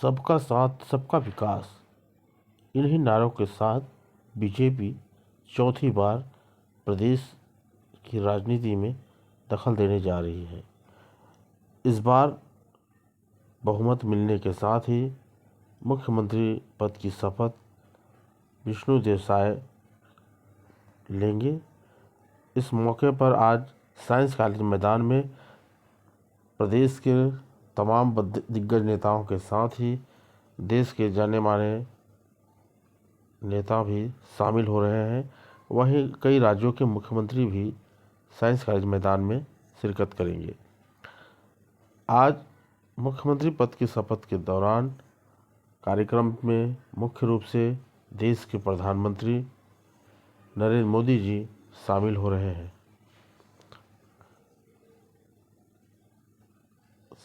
सबका साथ सबका विकास, इन्हीं नारों के साथ बीजेपी चौथी बार प्रदेश की राजनीति में दखल देने जा रही है। इस बार बहुमत मिलने के साथ ही मुख्यमंत्री पद की शपथ विष्णुदेव साय लेंगे। इस मौके पर आज साइंस कॉलेज मैदान में प्रदेश के तमाम दिग्गज नेताओं के साथ ही देश के जाने माने नेता भी शामिल हो रहे हैं। वहीं कई राज्यों के मुख्यमंत्री भी साइंस कॉलेज मैदान में शिरकत करेंगे। आज मुख्यमंत्री पद की शपथ के दौरान कार्यक्रम में मुख्य रूप से देश के प्रधानमंत्री नरेंद्र मोदी जी शामिल हो रहे हैं।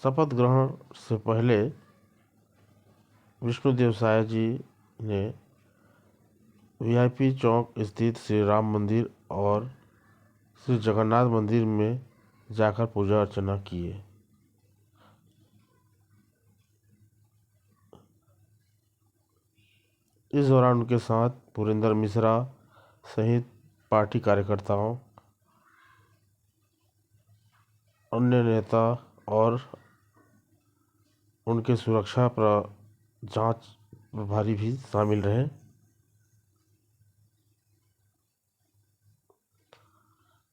शपथ ग्रहण से पहले विष्णुदेव साय जी ने वीआईपी चौक स्थित श्री राम मंदिर और श्री जगन्नाथ मंदिर में जाकर पूजा अर्चना किए। इस दौरान उनके साथ पुरेंद्र मिश्रा सहित पार्टी कार्यकर्ताओं, अन्य नेता और उनके सुरक्षा जांच प्रभारी भी शामिल रहे।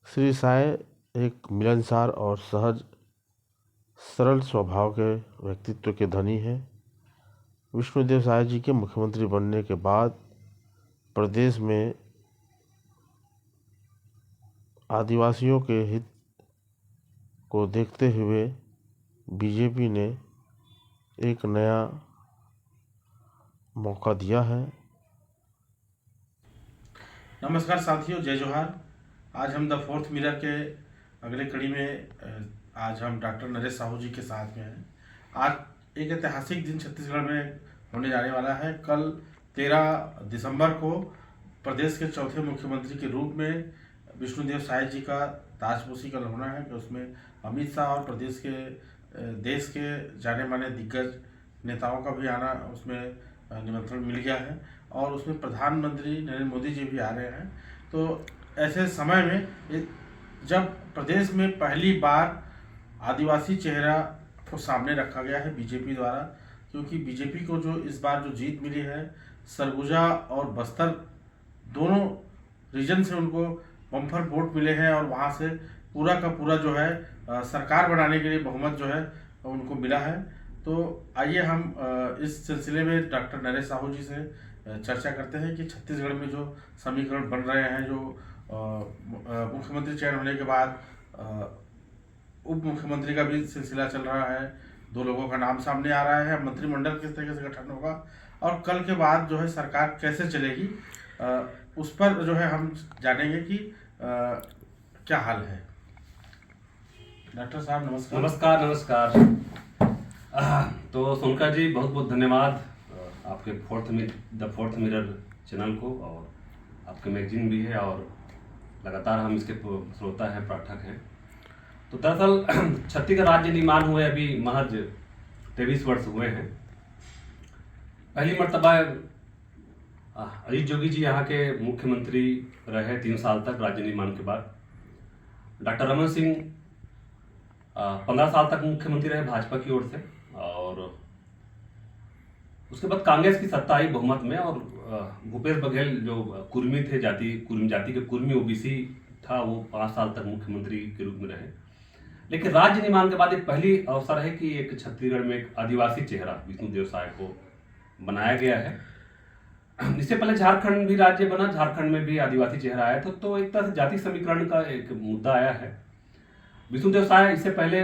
श्री साय एक मिलनसार और सहज सरल स्वभाव के व्यक्तित्व के धनी हैं। विष्णुदेव साय जी के मुख्यमंत्री बनने के बाद प्रदेश में आदिवासियों के हित को देखते हुए बीजेपी ने एक नया मौका दिया है। नमस्कार साथियों, जय जोहार। आज हम द फोर्थ मिरर के अगले कड़ी में आज हम डॉक्टर नरेश साहू जी के साथ में हैं। आज एक ऐतिहासिक दिन छत्तीसगढ़ में होने जाने वाला है। कल 13 दिसंबर को प्रदेश के चौथे मुख्यमंत्री के रूप में विष्णुदेव साय जी का ताजपोशी कल होना है कि उसमें अमित शाह और प्रदेश के देश के जाने माने दिग्गज नेताओं का भी आना उसमें निमंत्रण मिल गया है और उसमें प्रधानमंत्री नरेंद्र मोदी जी भी आ रहे हैं। तो ऐसे समय में जब प्रदेश में पहली बार आदिवासी चेहरा को सामने रखा गया है बीजेपी द्वारा, क्योंकि बीजेपी को जो इस बार जो जीत मिली है, सरगुजा और बस्तर दोनों रीजन से उनको बम्पर वोट मिले हैं और वहाँ से पूरा का पूरा जो है सरकार बनाने के लिए बहुमत जो है उनको मिला है। तो आइए हम इस सिलसिले में डॉक्टर नरेश साहू जी से चर्चा करते हैं कि छत्तीसगढ़ में जो समीकरण बन रहे हैं, जो मुख्यमंत्री चयन होने के बाद उप मुख्यमंत्री का भी सिलसिला चल रहा है, 2 लोगों का नाम सामने आ रहा है, मंत्रिमंडल किस तरीके से गठन होगा और कल के बाद जो है सरकार कैसे चलेगी, उस पर जो है हम जानेंगे कि क्या हाल है। डॉक्टर साहब नमस्कार। नमस्कार नमस्कार। तो सोनका जी बहुत बहुत धन्यवाद आपके द फोर्थ मिरर चैनल को, और आपके मैगजीन भी है और लगातार हम इसके श्रोता हैं, पाठक हैं। तो दरअसल छत्तीसगढ़ राज्य निर्माण हुए अभी महज 23 वर्ष हुए हैं। पहली मर्तबा अजीत जोगी जी यहाँ के मुख्यमंत्री रहे 3 साल तक राज्य निर्माण के बाद। डॉक्टर रमन सिंह 15 साल तक मुख्यमंत्री रहे भाजपा की ओर से, और उसके बाद कांग्रेस की सत्ता आई बहुमत में, और भूपेश बघेल जो कुर्मी थे, कुर्मी जाति के कुर्मी ओबीसी था, वो 5 साल तक मुख्यमंत्री के रूप में रहे। लेकिन राज्य निर्माण के बाद एक पहली अवसर है कि एक छत्तीसगढ़ में एक आदिवासी चेहरा विष्णुदेव साय को बनाया गया है। इससे पहले झारखंड भी राज्य बना, झारखंड में भी आदिवासी चेहरा आया था, तो एक तरह से जाति समीकरण का एक मुद्दा आया है। विष्णुदेव साय इससे पहले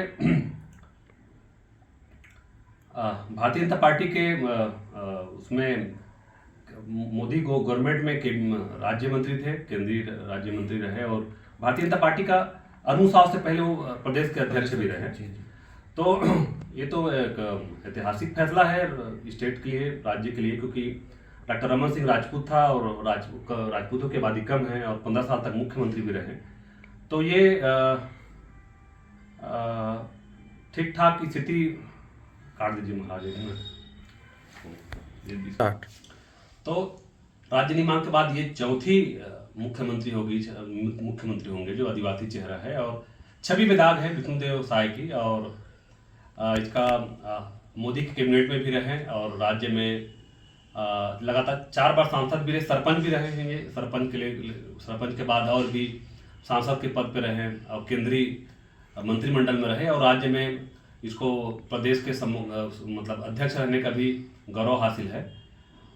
भारतीय जनता पार्टी के उसमें मोदी गवर्नमेंट में राज्य मंत्री थे, केंद्रीय राज्य मंत्री रहे, और भारतीय जनता पार्टी का अरुण साव से पहले वो प्रदेश के अध्यक्ष भी रहे। तो ये तो एक ऐतिहासिक फैसला है स्टेट के लिए, राज्य के लिए, क्योंकि डॉक्टर रमन सिंह राजपूत था और राजपूतों के आबादी कम है और 15 साल तक मुख्यमंत्री भी रहे। तो ये ठीक ठाक स्थिति काट दीजिए महाराज। स्टार्ट। तो राज्य निर्माण के बाद ये चौथी मुख्यमंत्री होंगे जो आदिवासी चेहरा है, और छवि बेदाग है विष्णुदेव साय की, और इसका मोदी के कैबिनेट में भी रहे और राज्य में लगातार 4 बार सांसद भी रहे, सरपंच भी रहे हैं। ये सरपंच के बाद और भी सांसद के पद पे रहे और केंद्रीय मंत्रिमंडल में रहे, और राज्य में इसको प्रदेश के मतलब अध्यक्ष रहने का भी गौरव हासिल है,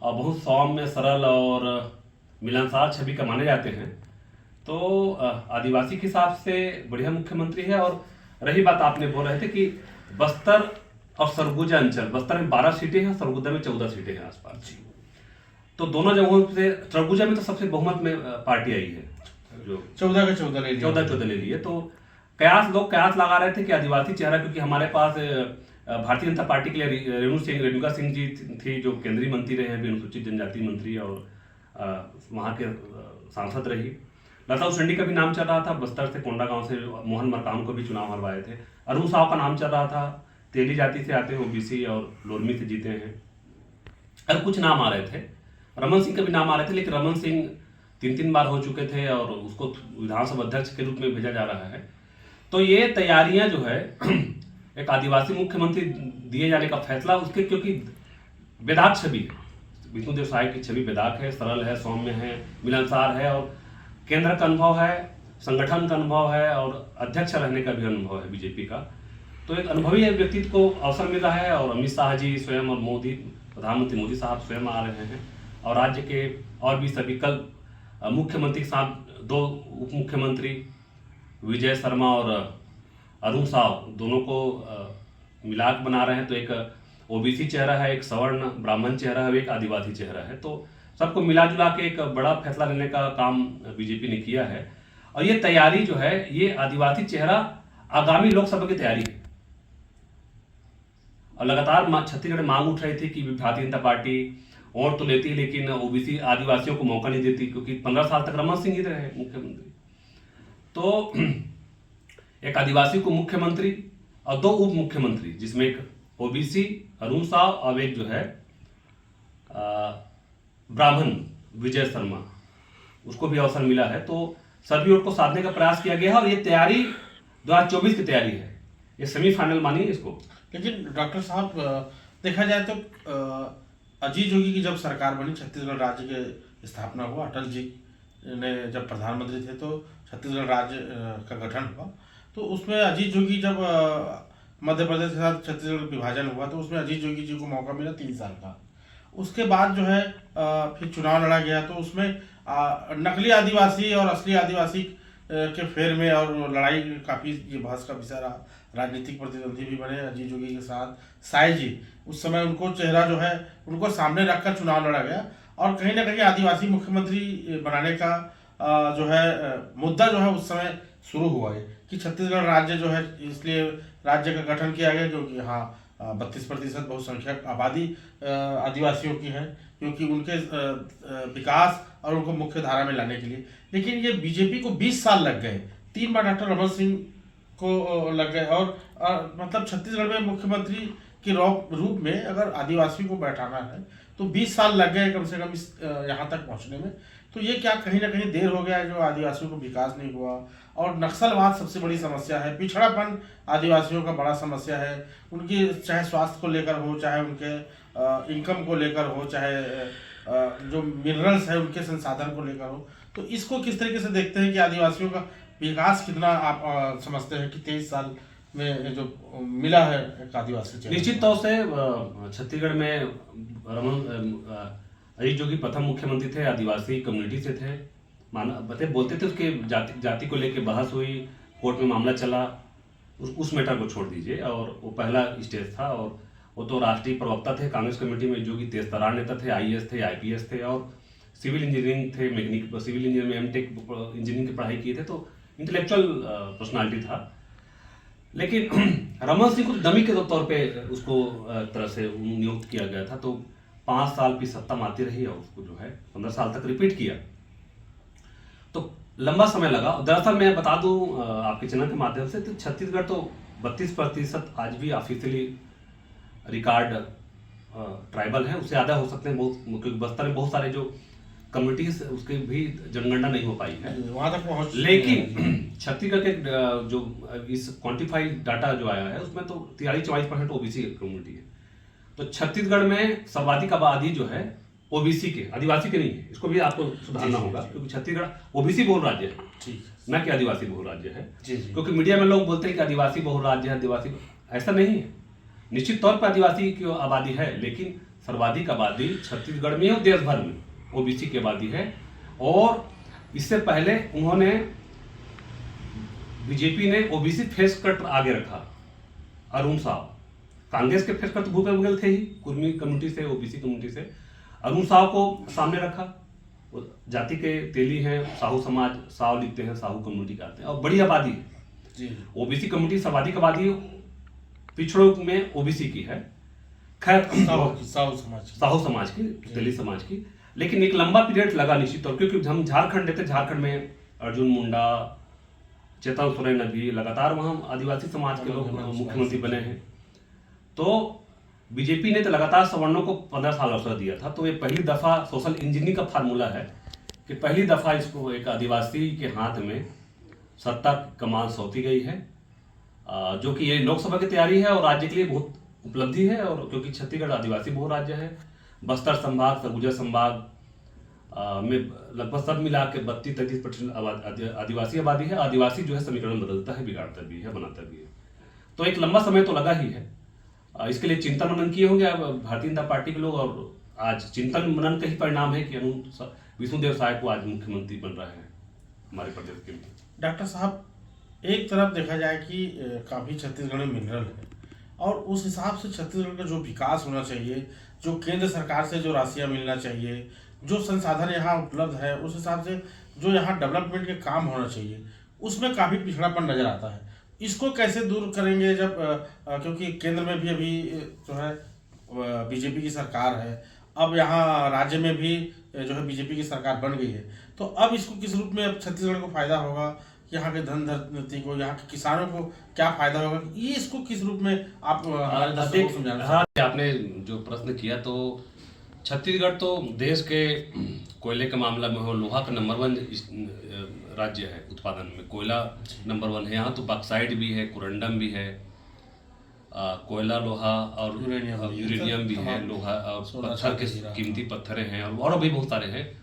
और बहुत सौम्य, सरल और मिलनसार छवि का माने जाते हैं। तो आदिवासी के हिसाब से बढ़िया मुख्यमंत्री है। और रही बात आपने बोल रहे थे कि बस्तर और सरगुजा अंचल, बस्तर में 12 सीटें हैं, सरगुजा में 14 सीटें हैं आसपास। तो दोनों जगहों से सरगुजा में तो सबसे बहुमत में पार्टी आई है, जो 14 के 14 ले लिए। तो कयास लगा रहे थे कि आदिवासी चेहरा, क्योंकि हमारे पास भारतीय जनता पार्टी के लिए रेणुका सिंह जी थी, जो केंद्रीय मंत्री रहे हैं, अनुसूचित जनजाति मंत्री, और वहाँ के सांसद रही। लता उसेंडी का भी नाम चल रहा था, बस्तर से कोंडागांव से मोहन मरकाम को भी चुनाव हरवाए थे। अरुण साव का नाम चल रहा था, तेली जाति से आते हैं, ओबीसी और लोरमी से जीते हैं। और कुछ नाम आ रहे थे, रमन सिंह का भी नाम आ रहे थे, लेकिन रमन सिंह 3 बार हो चुके थे और उसको विधानसभा अध्यक्ष के रूप में भेजा जा रहा है। तो ये तैयारियां जो है एक आदिवासी मुख्यमंत्री दिए जाने का फैसला, उसके क्योंकि बेदाग छवि, विष्णुदेव साय की छवि बेदाग है, सरल है, सौम्य है, मिलनसार है, और केंद्र का अनुभव है, संगठन का अनुभव है, और अध्यक्ष रहने का भी अनुभव है बीजेपी का। तो एक अनुभवी व्यक्तित्व को अवसर मिल रहा है, और अमित शाह जी स्वयं और प्रधानमंत्री मोदी साहब स्वयं आ रहे हैं, और राज्य के और भी सभी कल मुख्यमंत्री के साथ 2 उप मुख्यमंत्री विजय शर्मा और अरुण साव दोनों को मिलाक बना रहे हैं। तो एक ओबीसी चेहरा है, एक सवर्ण ब्राह्मण चेहरा है, एक आदिवासी चेहरा है। तो सबको मिला जुला के एक बड़ा फैसला लेने का काम बीजेपी ने किया है। और ये तैयारी जो है, ये आदिवासी चेहरा आगामी लोकसभा की तैयारी है। और लगातार छत्तीसगढ़ में मांग उठ रही थी कि भारतीय जनता पार्टी और तो लेती है, लेकिन ओबीसी आदिवासियों को मौका नहीं देती, क्योंकि 15 साल तक रमन सिंह ही रहे मुख्यमंत्री। तो एक आदिवासी को मुख्यमंत्री और 2 उप मुख्यमंत्री, जिसमें एक ओबीसी अरुण साव और एक जो है ब्राह्मण विजय शर्मा, उसको भी अवसर मिला है। तो सभी ओर को साधने का प्रयास किया गया है, और ये तैयारी 2024 की तैयारी है, ये सेमीफाइनल मानिए इसको। लेकिन डॉक्टर साहब, देखा जाए तो अजीत जोगी की जब सरकार बनी, छत्तीसगढ़ राज्य के स्थापना हुआ, अटल जी ने जब प्रधानमंत्री थे तो छत्तीसगढ़ राज्य का गठन हुआ। तो उसमें अजीत जोगी, जब मध्य प्रदेश के साथ छत्तीसगढ़ विभाजन हुआ, तो उसमें अजीत जोगी जी को मौका मिला 3 साल का। उसके बाद जो है फिर चुनाव लड़ा गया, तो उसमें नकली आदिवासी और असली आदिवासी के फेर में और लड़ाई काफ़ी ये बहस का विषय रहा। राजनीतिक प्रतिद्वंदी भी बने अजीत जोगी के साथ साय जी, उस समय उनको चेहरा जो है उनको सामने रखकर चुनाव लड़ा गया, और कहीं ना कहीं आदिवासी मुख्यमंत्री बनाने का जो है मुद्दा जो है उस समय शुरू हुआ है कि छत्तीसगढ़ राज्य जो है, इसलिए राज्य का गठन किया गया, क्योंकि हाँ 32% बहुसंख्यक आबादी आदिवासियों की है, क्योंकि उनके विकास और उनको मुख्य धारा में लाने के लिए। लेकिन ये बीजेपी को 20 साल लग गए, 3 बार डॉक्टर रमन सिंह को लग गए, और मतलब छत्तीसगढ़ में मुख्यमंत्री के रूप में अगर आदिवासी को बैठाना है तो 20 साल लग गए कम से कम इस यहाँ तक पहुँचने में। तो ये क्या कहीं ना कहीं देर हो गया, जो आदिवासियों को विकास नहीं हुआ। और नक्सलवाद सबसे बड़ी समस्या है, पिछड़ापन आदिवासियों का बड़ा समस्या है, उनकी चाहे स्वास्थ्य को लेकर हो, चाहे उनके इनकम को लेकर हो, चाहे जो मिनरल्स है उनके संसाधन को लेकर हो। तो इसको किस तरीके से देखते हैं कि आदिवासियों का विकास कितना आप समझते हैं कि 23 साल में जो मिला है एक आदिवासी? निश्चित तौर से छत्तीसगढ़ में अजीत जोगी प्रथम मुख्यमंत्री थे, आदिवासी कम्युनिटी से थे, बोलते थे उसके जाति को लेकर बहस हुई, कोर्ट में मामला चला, उस मैटर को छोड़ दीजिए। और वो पहला स्टेज था, और वो तो राष्ट्रीय प्रवक्ता थे कांग्रेस कमेटी में, जोगी तेज तरार नेता थे, आईएएस थे, आईपीएस थे, और सिविल इंजीनियरिंग थे, सिविल इंजीनियर में एमटेक इंजीनियरिंग की पढ़ाई किए थे, तो इंटेलेक्चुअल पर्सनालिटी था। लेकिन रमन सिंह को डमी के तौर पे उसको तरह से नियुक्त किया गया था। तो 5 साल की सत्ता में आती रही, और उसको जो है 15 साल तक रिपीट किया, तो लंबा समय लगा। दरअसल मैं बता दूं आपके चैनल के माध्यम से, तो छत्तीसगढ़ तो 32% आज भी ऑफिशियली रिकॉर्ड ट्राइबल हैं उससे ज़्यादा हो सकते हैं, बहुत, क्योंकि बस्तर में बहुत सारे जो कम्युनिटीज उसके भी जनगणना नहीं हो पाई है। वहाँ तक पहुँच, लेकिन छत्तीसगढ़ के जो इस क्वांटिफाइड डाटा जो आया है उसमें तो 43-44% ओबीसी कम्युनिटी है। तो छत्तीसगढ़ में सर्वाधिक आबादी जो है ओबीसी के, आदिवासी के नहीं है, इसको भी आपको सुधारना होगा, क्योंकि छत्तीसगढ़ ओबीसी बहुल राज्य है, ठीक, न कि आदिवासी बहुल राज्य है। जी जी। क्योंकि मीडिया में लोग बोलते हैं कि आदिवासी बहुल राज्य है, आदिवासी, ऐसा नहीं है। निश्चित तौर पर आदिवासी की आबादी है, लेकिन सर्वाधिक आबादी छत्तीसगढ़ में और देश भर में ओबीसी की आबादी है। और इससे पहले उन्होंने, बीजेपी ने ओबीसी फेस कट आगे रखा, अरुण साव। कांग्रेस के फेस कट तो भूपेश बघेल थे ही, कुर्मी कम्युनिटी से, ओबीसी कम्युनिटी से। अरुण साव को सामने रखा, वो जाति के तेली हैं, साहू समाज, साव लिखते हैं, साहू कम्युनिटी का आते हैं, और बड़ी आबादी है जी। ओबीसी कम्युनिटी, सर्वाधिक आबादी पिछड़ों में ओबीसी की है। खैर, साहू समाज की, तेली समाज की। लेकिन एक लंबा पीरियड लगा निश्चित तौर, क्योंकि हम झारखंड लेते, झारखंड में अर्जुन मुंडा, चेतन सोरेन अभी लगातार वहाँ आदिवासी समाज के लोग मुख्यमंत्री बने हैं। तो बीजेपी ने तो लगातार सवर्णों को 15 साल अवसर दिया था। तो ये पहली दफा सोशल इंजीनियरिंग का फार्मूला है कि पहली दफा इसको एक आदिवासी के हाथ में सत्ता कमान सौंपी गई है, जो कि ये लोकसभा की तैयारी है और राज्य के लिए बहुत उपलब्धि है। और क्योंकि छत्तीसगढ़ आदिवासी बहुल राज्य है, बस्तर संभाग, सरगुजा संभाग में लगभग सब मिला के 32-33% आदिवासी आबादी है। आदिवासी जो है समीकरण बदलता है, बिगाड़ता भी है, बनाता भी है। तो एक लंबा समय तो लगा ही है। इसके लिए चिंतन मनन किए होंगे भारतीय जनता पार्टी के लोग, और आज चिंतन मनन का ही परिणाम है कि विष्णुदेव साय को आज मुख्यमंत्री बन रहे हैं हमारे प्रदेश के लिए। डॉक्टर साहब, एक तरफ देखा जाए कि काफ़ी छत्तीसगढ़ में मिनरल है, और उस हिसाब से छत्तीसगढ़ का जो विकास होना चाहिए, जो केंद्र सरकार से जो राशियाँ मिलना चाहिए, जो संसाधन यहाँ उपलब्ध है, उस हिसाब से जो यहाँ डेवलपमेंट के काम होना चाहिए, उसमें काफ़ी पिछड़ापन नजर आता है। इसको कैसे दूर करेंगे जब क्योंकि केंद्र में भी अभी जो है बीजेपी की सरकार है, अब यहाँ राज्य में भी जो है बीजेपी की सरकार बन गई है, तो अब इसको किस रूप में अब छत्तीसगढ़ को फायदा होगा, यहाँ के धन धरती को, यहाँ के किसानों को क्या फायदा होगा, ये इसको किस रूप में आप समझाना? हाँ, आपने जो प्रश्न किया, तो छत्तीसगढ़ तो देश के कोयले के मामला में हो, लोहा का नंबर 1 राज्य है उत्पादन में, कोयला नंबर 1 है। यहाँ तो बॉक्साइट भी है, कुरंडम भी है, कोयला, लोहा और यूरेनियम भी है, लोहा और पत्थर के कीमती पत्थरें हैं, और भी बहुत सारे हैं।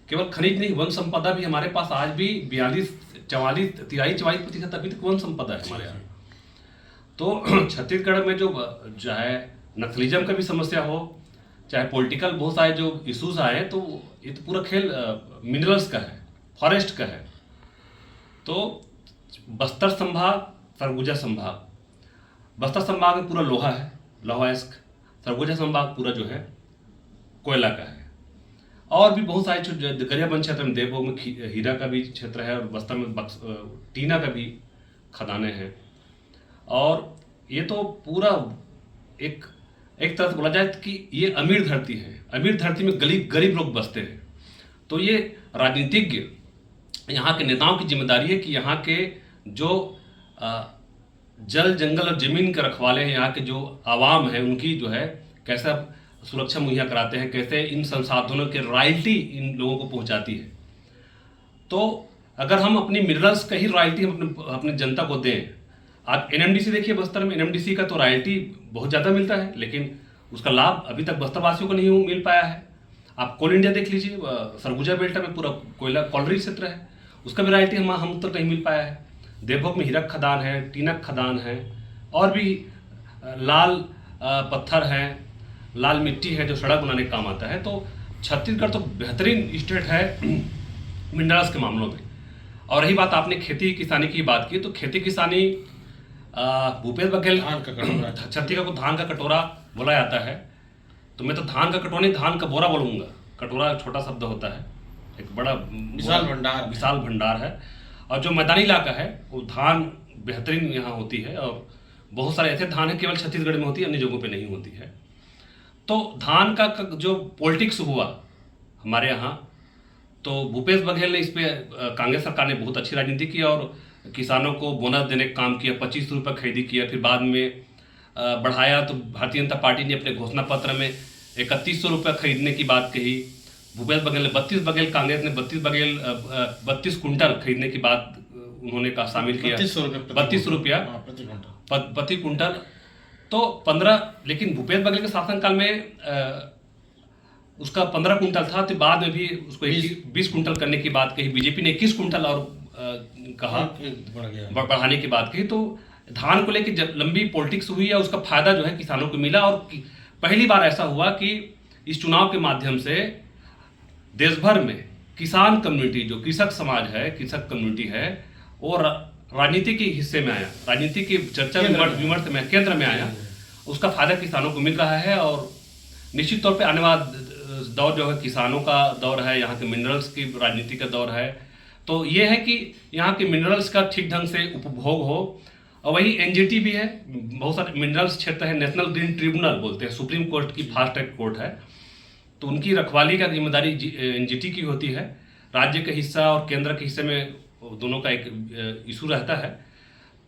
केवल खनिज नहीं, वन संपदा भी हमारे पास आज भी 43-44% अभी तक वन संपदा है हमारे यहाँ। तो छत्तीसगढ़ में जो है नक्सलिज्म का भी समस्या हो, चाहे पॉलिटिकल बहुत सारे जो इश्यूज आए, तो ये तो पूरा खेल मिनरल्स का है, फॉरेस्ट का है। तो बस्तर संभाग, सरगुजा संभाग, बस्तर संभाग में पूरा लोहा है, लोहास्क। सरगुजा संभाग पूरा जो है कोयला का है, और भी बहुत सारे गरियाबंद क्षेत्र में, देवभोग में हीरा का भी क्षेत्र है, और बस्तर में टीना का भी खदानें हैं। और ये तो पूरा एक तरह से बोला जाए कि ये अमीर धरती है, अमीर धरती में गरीब लोग बसते हैं। तो ये राजनीतिज्ञ, यहाँ के नेताओं की जिम्मेदारी है कि यहाँ के जो जल जंगल और जमीन के रखवाले हैं, यहाँ के जो आवाम है, उनकी जो है कैसा सुरक्षा मुहैया कराते हैं, कैसे इन संसाधनों के रॉयल्टी इन लोगों को पहुँचाती है। तो अगर हम अपनी मिनरल्स का ही रॉयल्टी हम अपने जनता को दें, आप एनएमडीसी देखिए, बस्तर में एनएमडीसी का तो रॉयल्टी बहुत ज़्यादा मिलता है, लेकिन उसका लाभ अभी तक बस्तर वासियों को नहीं मिल पाया है। आप कोल इंडिया देख लीजिए, सरगुजा बेल्ट में पूरा कोयला कॉलरी क्षेत्र है, उसका भी रॉयल्टी हम तक नहीं मिल पाया है। देवभोग में हीरा खदान है, टीना खदान है, और भी लाल पत्थर हैं, लाल मिट्टी है जो सड़क बनाने का काम आता है। तो छत्तीसगढ़ तो बेहतरीन स्टेट है मिनरल्स के मामलों में। और रही बात, आपने खेती किसानी की बात की, तो खेती किसानी भूपेश बघेल, छत्तीसगढ़ को धान का कटोरा बोला जाता है, तो मैं तो धान का कटोरा नहीं, धान का बोरा बोलूँगा। कटोरा छोटा शब्द होता है, एक बड़ा विशाल भंडार है। और जो मैदानी इलाका है वो धान बेहतरीन यहाँ होती है, और बहुत सारे ऐसे धान है केवल छत्तीसगढ़ में होती है, अन्य जगहों पे नहीं होती है। तो धान का जो पॉलिटिक्स हुआ हमारे यहाँ, तो भूपेश बघेल ने इस पर, कांग्रेस सरकार ने बहुत अच्छी राजनीति की और किसानों को बोनस देने का काम किया, 25 रुपये खरीदी किया। फिर बाद में बढ़ाया तो भारतीय जनता पार्टी ने अपने घोषणा पत्र में 3100 रुपये खरीदने की बात कही। भूपेश बघेल ने 32 बघेल, कांग्रेस ने 32 कुंटल खरीदने की बात उन्होंने कहा शामिल किया। 32 रुपया प्रति कुंटल। तो 15, लेकिन भूपेश बघेल के शासनकाल में उसका 15 कुंटल था, तो बाद में भी उसको 20 कुंटल करने की बात कही। बीजेपी ने 21 कुंटल और कहा बढ़ाने की बात कही। तो धान को लेकर जब लंबी पॉलिटिक्स हुई है, उसका फायदा जो है किसानों को मिला। और पहली बार ऐसा हुआ कि इस चुनाव के माध्यम से देश भर में किसान कम्युनिटी, जो कृषक समाज है, कृषक कम्युनिटी है, और राजनीति के हिस्से में आया, राजनीति की चर्चा विमर्श में केंद्र में आया। उसका फायदा किसानों को मिल रहा है। और निश्चित तौर पे आने वाला दौर जो है किसानों का दौर है, यहाँ के मिनरल्स की राजनीति का दौर है। तो ये है कि यहाँ के मिनरल्स का ठीक ढंग से उपभोग हो। और वही एनजीटी भी है, बहुत सारे मिनरल्स क्षेत्र है, नेशनल ग्रीन ट्रिब्यूनल बोलते हैं, सुप्रीम कोर्ट की फास्ट ट्रैक कोर्ट है, तो उनकी रखवाली का जिम्मेदारी एनजीटी की होती है। राज्य के हिस्सा और केंद्र के हिस्से में दोनों का एक इशू रहता है।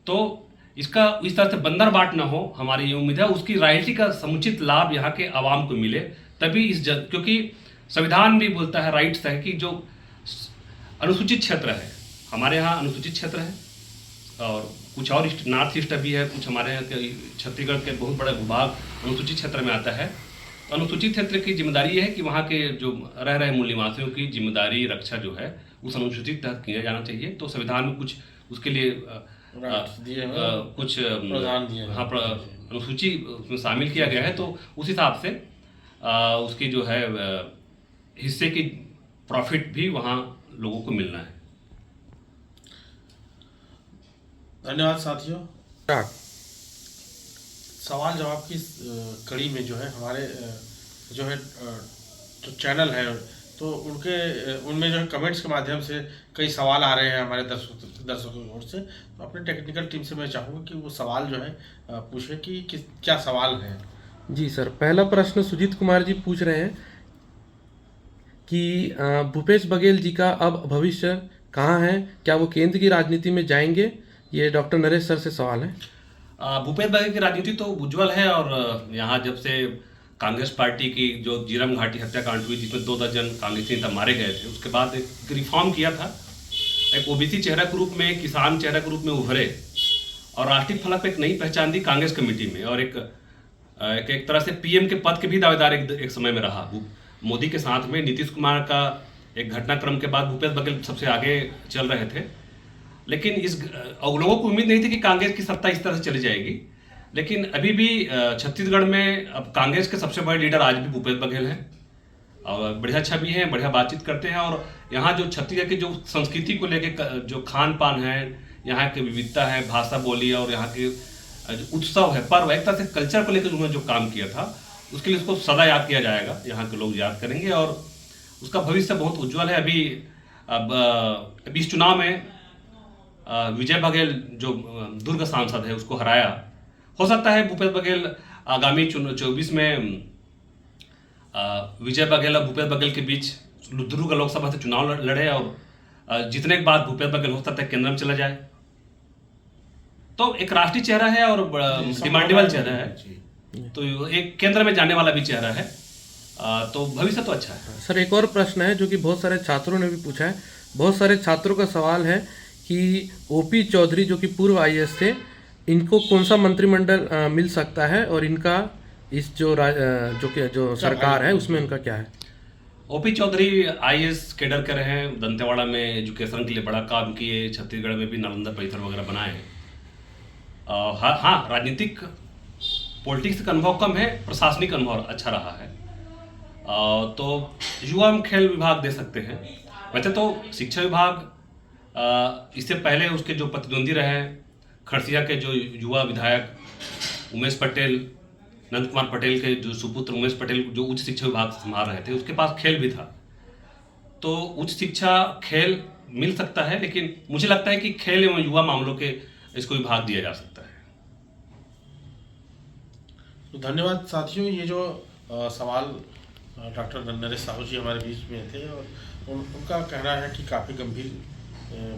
तो इसका इस तरह से बंदर बाट ना हो, हमारी ये उम्मीद है। उसकी रॉयल्टी का समुचित लाभ यहाँ के आवाम को मिले, तभी क्योंकि संविधान भी बोलता है, राइट्स है कि जो अनुसूचित क्षेत्र है, हमारे यहाँ अनुसूचित क्षेत्र है और कुछ और नॉर्थ ईस्ट भी है, कुछ हमारे यहाँ के छत्तीसगढ़ के बहुत बड़ा भूभाग अनुसूचित क्षेत्र में आता है। तो अनुसूचित क्षेत्र की जिम्मेदारी है कि वहाँ के जो रह रहे मूल निवासियों की जिम्मेदारी रक्षा जो है उस अनुसूचित तहत किया जाना चाहिए। तो संविधान में कुछ उसके लिए कुछ अनुसूची उसमें शामिल किया गया है। तो उस हिसाब से उसकी जो है हिस्से की प्रॉफिट भी वहाँ लोगों को मिलना है। धन्यवाद साथियों। सवाल जवाब की कड़ी में जो है हमारे जो है जो चैनल है, तो उनमें जो है कमेंट्स के माध्यम से कई सवाल आ रहे हैं हमारे दर्शकों की ओर से। तो अपने टेक्निकल टीम से मैं चाहूँगा कि वो सवाल जो है पूछे कि क्या सवाल है। जी सर, पहला प्रश्न सुजीत कुमार जी पूछ रहे हैं कि भूपेश बघेल जी का अब भविष्य कहाँ है, क्या वो केंद्र की राजनीति में जाएंगे? ये डॉक्टर नरेश सर से सवाल है। भूपेश बघेल की राजनीति तो उज्जवल है। और यहाँ जब से कांग्रेस पार्टी की जो जीरम घाटी हत्याकांड हुई, जिसमें 2 दर्जन कांग्रेसी नेता मारे गए थे, उसके बाद एक रिफॉर्म किया था, एक ओबीसी चेहरा के रूप में, किसान चेहरा के रूप में उभरे और राष्ट्रीय फलक पर एक नई पहचान दी कांग्रेस कमेटी में। और एक तरह से पीएम के पद के भी दावेदार एक समय में रहा। मोदी के साथ में नीतीश कुमार का एक घटनाक्रम के बाद भूपेश बघेल सबसे आगे चल रहे थे। लेकिन लोगों को उम्मीद नहीं थी कि कांग्रेस की सत्ता इस तरह से चली जाएगी। लेकिन अभी भी छत्तीसगढ़ में अब कांग्रेस के सबसे बड़े लीडर आज भी भूपेश बघेल हैं और बढ़िया छवि हैं, बढ़िया बातचीत करते हैं। और यहाँ जो छत्तीसगढ़ की जो संस्कृति को लेकर जो खान पान है, यहाँ की विविधता है, भाषा बोली और यहाँ के उत्सव है, पर्व, एक तरह से कल्चर को लेकर उन्होंने जो काम किया था, उसके लिए उसको सदा याद किया जाएगा। यहाँ के लोग याद करेंगे और उसका भविष्य बहुत उज्जवल है। अभी इस चुनाव में विजय बघेल जो दुर्ग सांसद है उसको हराया। हो सकता है भूपेश बघेल आगामी 24 में विजय बघेल और भूपेश बघेल के बीच दुर्ग लोकसभा से चुनाव लड़े और जीतने के बाद भूपेश बघेल हो सकता है केंद्र में चला जाए। तो एक राष्ट्रीय चेहरा है और डिमांडेबल चेहरा है, तो एक केंद्र में जाने वाला भी चेहरा है। तो भविष्य तो अच्छा है। सर, एक और प्रश्न है जो कि बहुत सारे छात्रों ने भी पूछा है। बहुत सारे छात्रों का सवाल है कि ओपी चौधरी जो कि पूर्व आईएएस थे, इनको कौन सा मंत्रिमंडल मिल सकता है और इनका इस जो सरकार है उसमें इनका क्या है? ओपी चौधरी आईएएस कैडर के रहे हैं, दंतेवाड़ा में एजुकेशन के लिए बड़ा काम किए, छत्तीसगढ़ में भी नालंदा परिसर वगैरह बनाए हैं। हाँ, राजनीतिक पॉलिटिक्स का अनुभव कम है, प्रशासनिक अनुभव अच्छा रहा है। तो युवा एवं खेल विभाग दे सकते हैं। वैसे तो शिक्षा विभाग इससे पहले उसके जो प्रतिद्वंदी रहे खरसिया के जो युवा विधायक उमेश पटेल, नंद कुमार पटेल के जो सुपुत्र उमेश पटेल जो उच्च शिक्षा विभाग संभाल रहे थे, उसके पास खेल भी था। तो उच्च शिक्षा खेल मिल सकता है, लेकिन मुझे लगता है कि खेल एवं युवा मामलों के इसको विभाग दिया जा सकता है। तो धन्यवाद साथियों। ये जो सवाल डॉक्टर नरेश साहू जी हमारे बीच में थे और उनका कहना है कि काफ़ी गंभीर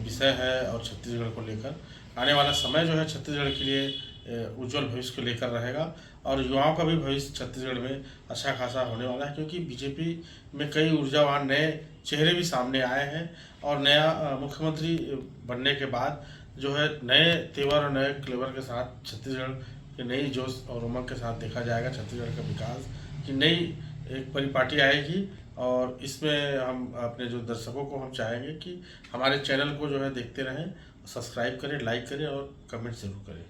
विषय है और छत्तीसगढ़ को लेकर आने वाला समय जो है छत्तीसगढ़ के लिए उज्जवल भविष्य को लेकर रहेगा और युवाओं का भी भविष्य छत्तीसगढ़ में अच्छा खासा होने वाला है, क्योंकि बीजेपी में कई ऊर्जावान नए चेहरे भी सामने आए हैं और नया मुख्यमंत्री बनने के बाद जो है नए तेवर और नए क्लेवर के साथ छत्तीसगढ़ के नई जोश और उमंग के साथ देखा जाएगा छत्तीसगढ़ का विकास की नई एक परिपाटी आएगी। और इसमें हम अपने जो दर्शकों को हम चाहेंगे कि हमारे चैनल को जो है देखते रहें, सब्सक्राइब करें, लाइक करें और कमेंट जरूर करें।